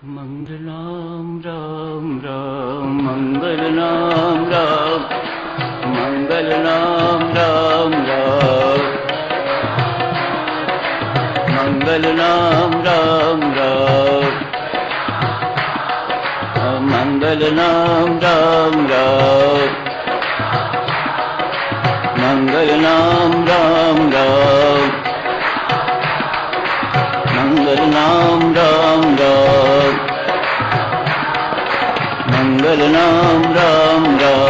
मंगलनाम राम राम मंगलनाम राम मंगलनाम राम राम मंगलनाम राम राम मंगलनाम राम राम मंगलनाम राम राम मंगलनाम राम राम मंगलनाम राम राम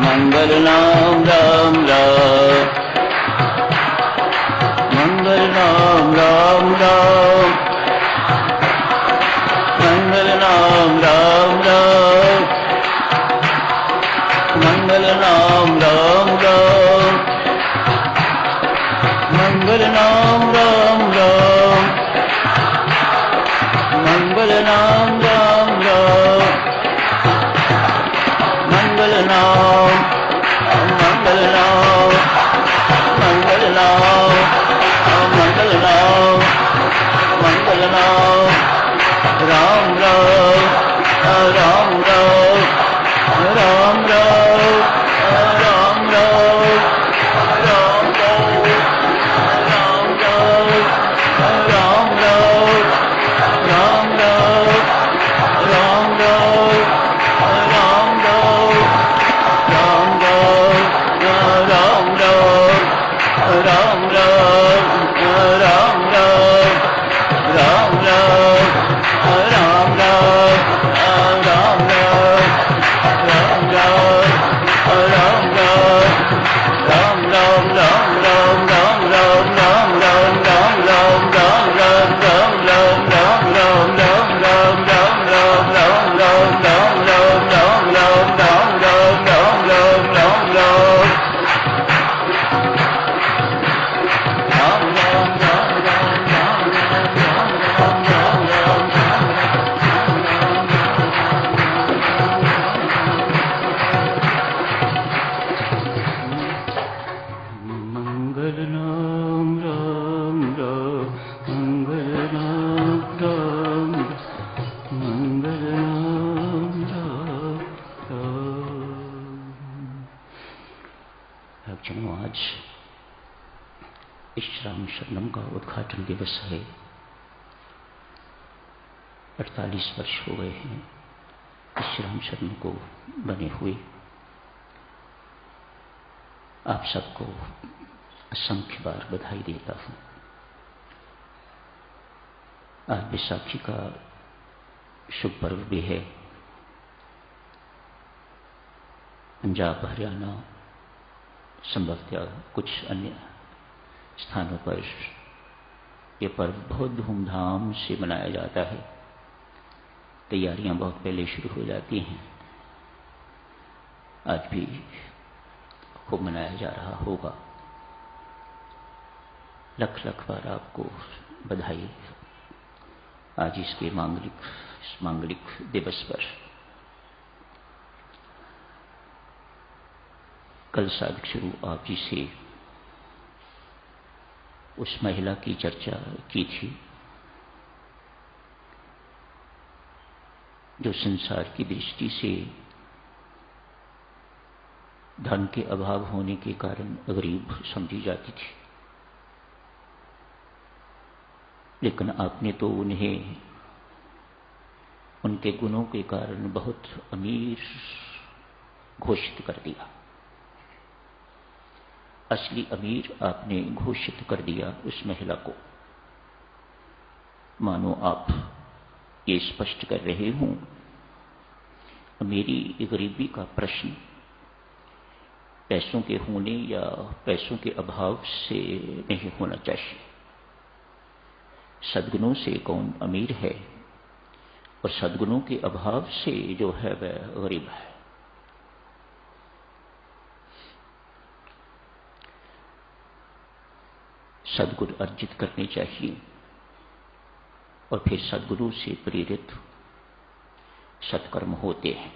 मंगलनाम राम राम मंगलनाम राम राम मंगलनाम राम राम मंगलनाम राम राम मंगलनाम राम राम मंगलनाम राम राम मंगलनाम मंगलनाम मंगलनाम मंगलनाम मंगलनाम राम राम राम राम राम राम राम राम शरणम का उद्घाटन दिवस है। 48 वर्ष हो गए हैं इस राम शरण को बने हुए। आप सबको असंख्य बार बधाई देता हूं। आज बैसाखी का शुभ पर्व भी है। पंजाब, हरियाणा, संभवतः कुछ अन्य स्थानों पर यह पर्व बहुत धूमधाम से मनाया जाता है। तैयारियां बहुत पहले शुरू हो जाती हैं। आज भी खूब मनाया जा रहा होगा। लख लख बार आपको बधाई आज इसके मांगलिक दिवस पर। कल साधक शुरू आप जी से उस महिला की चर्चा की थी जो संसार की दृष्टि से धन के अभाव होने के कारण गरीब समझी जाती थी, लेकिन आपने तो उन्हें उनके गुणों के कारण बहुत अमीर घोषित कर दिया। असली अमीर आपने घोषित कर दिया उस महिला को। मानो आप ये स्पष्ट कर रहे हों, मेरी गरीबी का प्रश्न पैसों के होने या पैसों के अभाव से नहीं होना चाहिए। सद्गुणों से कौन अमीर है और सद्गुणों के अभाव से जो है वह गरीब है। सद्गुण अर्जित करने चाहिए और फिर सद्गुरु से प्रेरित सत्कर्म होते हैं।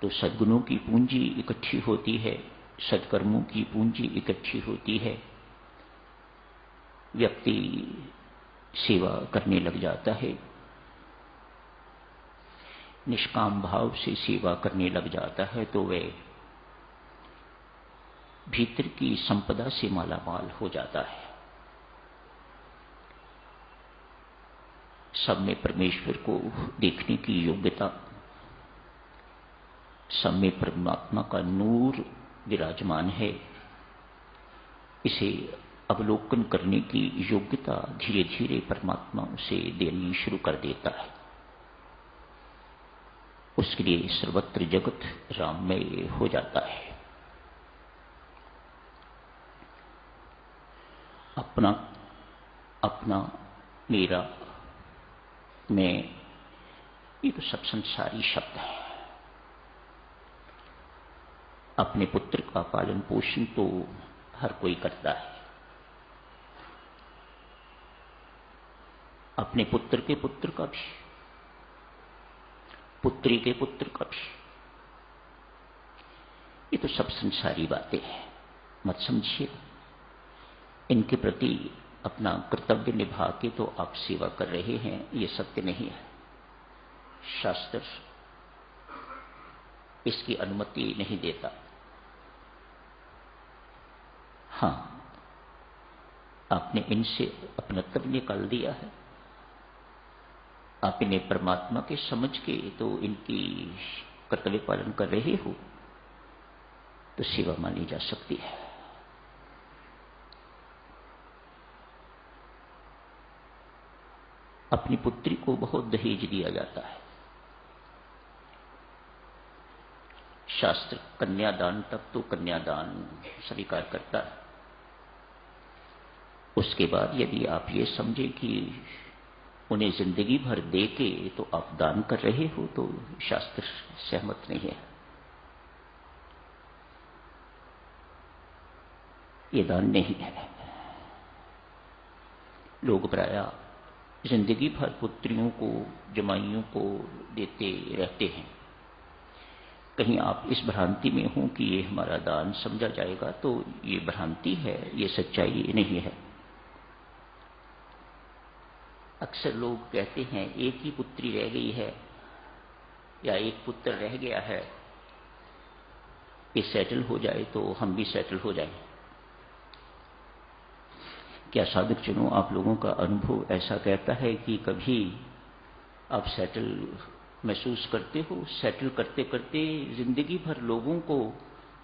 तो सद्गुणों की पूंजी इकट्ठी होती है, सत्कर्मों की पूंजी इकट्ठी होती है। व्यक्ति सेवा करने लग जाता है, निष्काम भाव से सेवा करने लग जाता है, तो वह भीतर की संपदा से मालामाल हो जाता है। सब में परमेश्वर को देखने की योग्यता, सब में परमात्मा का नूर विराजमान है, इसे अवलोकन करने की योग्यता धीरे धीरे परमात्मा उसे देनी शुरू कर देता है। उसके लिए सर्वत्र जगत राममय हो जाता है। अपना अपना मेरा मैं, ये तो सब संसारी शब्द है। अपने पुत्र का पालन पोषण तो हर कोई करता है, अपने पुत्र के पुत्र का भी, पुत्री के पुत्र का भी। ये तो सब संसारी बातें हैं, मत समझिए। इनके प्रति अपना कर्तव्य निभा के तो आप सेवा कर रहे हैं, ये सत्य नहीं है। शास्त्र इसकी अनुमति नहीं देता। हां, आपने इनसे अपनत्व निकाल दिया है, आप इन्हें परमात्मा के समझ के तो इनकी कर्तव्य पालन कर रहे हो, तो सेवा मानी जा सकती है। अपनी पुत्री को बहुत दहेज दिया जाता है। शास्त्र कन्यादान तक तो कन्यादान स्वीकार करता है। उसके बाद यदि आप ये समझे कि उन्हें जिंदगी भर दे के तो आप दान कर रहे हो, तो शास्त्र सहमत नहीं है। ये दान नहीं है। लोग प्रायः जिंदगी भर पुत्रियों को, जमाइयों को देते रहते हैं। कहीं आप इस भ्रांति में हो कि ये हमारा दान समझा जाएगा, तो ये भ्रांति है, ये सच्चाई नहीं है। अक्सर लोग कहते हैं एक ही पुत्री रह गई है या एक पुत्र रह गया है, ये सेटल हो जाए तो हम भी सेटल हो जाएं। क्या साधक जनों, आप लोगों का अनुभव ऐसा कहता है कि कभी आप सेटल महसूस करते हो? सेटल करते करते जिंदगी भर लोगों को,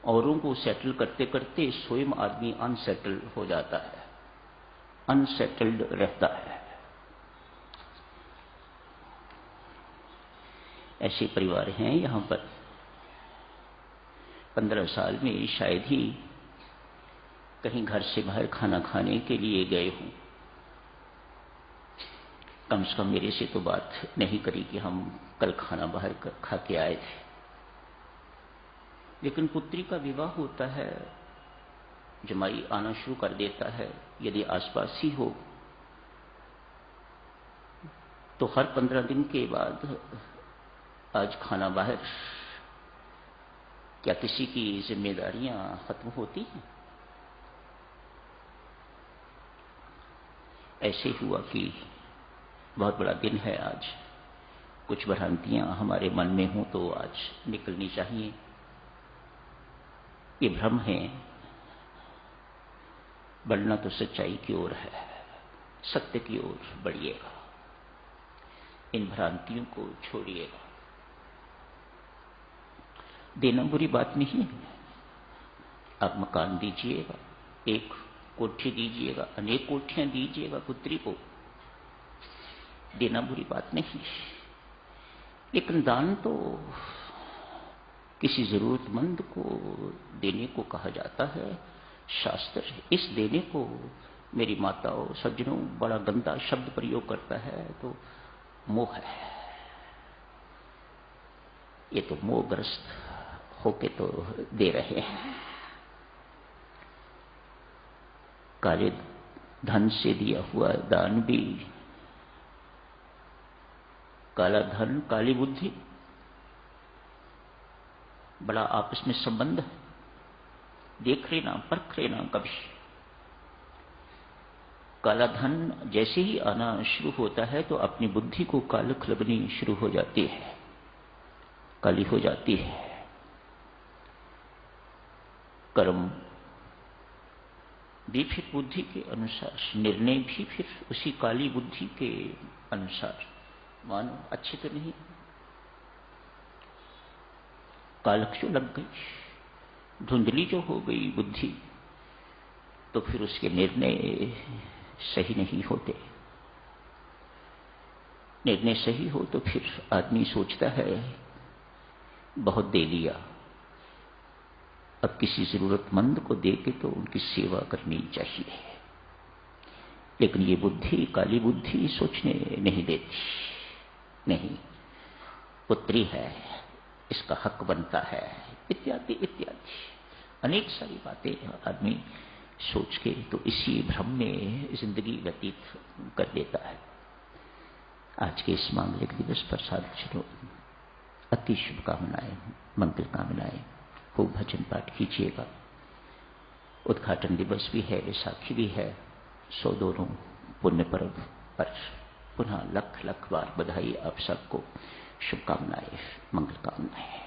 औरों को सेटल करते करते स्वयं आदमी अनसेटल हो जाता है, अनसेटल्ड रहता है। ऐसे परिवार हैं यहां पर। 15 साल में शायद ही कहीं घर से बाहर खाना खाने के लिए गए हों। कम से कम मेरे से तो बात नहीं करी कि हम कल खाना बाहर खा के आए थे। लेकिन पुत्री का विवाह होता है, जमाई आना शुरू कर देता है, यदि आसपास ही हो तो हर 15 दिन के बाद आज खाना बाहर। क्या किसी की जिम्मेदारियां खत्म होती हैं? ऐसे हुआ कि बहुत बड़ा दिन है आज, कुछ भ्रांतियां हमारे मन में हों तो आज निकलनी चाहिए। ये भ्रम है, बढ़ना तो सच्चाई की ओर है, सत्य की ओर बढ़िएगा, इन भ्रांतियों को छोड़िएगा। देना बुरी बात नहीं है। आप मकान दीजिएगा, एक कोठी दीजिएगा, अनेक कोठियां दीजिएगा पुत्री को, देना बुरी बात नहीं। लेकिन दान तो किसी जरूरतमंद को देने को कहा जाता है। शास्त्र इस देने को, मेरी माताओं सज्जनों, बड़ा गंदा शब्द प्रयोग करता है, तो मोह है। ये तो मोहग्रस्त होके तो दे रहे हैं। काले धन से दिया हुआ दान भी काला धन, काली बुद्धि, बड़ा आपस में संबंध है। देख लेना, परख लेना कभी। काला धन जैसे ही आना शुरू होता है तो अपनी बुद्धि को कालख लगनी शुरू हो जाती है, काली हो जाती है। कर्म भी फिर बुद्धि के अनुसार, निर्णय भी फिर उसी काली बुद्धि के अनुसार। मानो अच्छी तो नहीं, कालख जो लग गई, धुंधली जो हो गई बुद्धि, तो फिर उसके निर्णय सही नहीं होते। निर्णय सही हो तो फिर आदमी सोचता है बहुत दे लिया, अब किसी जरूरतमंद को दे के तो उनकी सेवा करनी चाहिए। लेकिन ये बुद्धि, काली बुद्धि सोचने नहीं देती। नहीं, पुत्री है, इसका हक बनता है, इत्यादि इत्यादि अनेक सारी बातें आदमी सोच के तो इसी भ्रम में जिंदगी व्यतीत कर देता है। आज के इस मांगलिक दिवस पर साधुजनों अति शुभकामनाएं, मंगल कामनाएं। खूब भजन पाठ कीजिएगा। उद्घाटन दिवस भी है, वैसाखी भी है, सो दोनों पुण्य पर्व पर पुनः लख लख बार बधाई आप सबको, शुभकामनाएं, मंगल कामनाएं।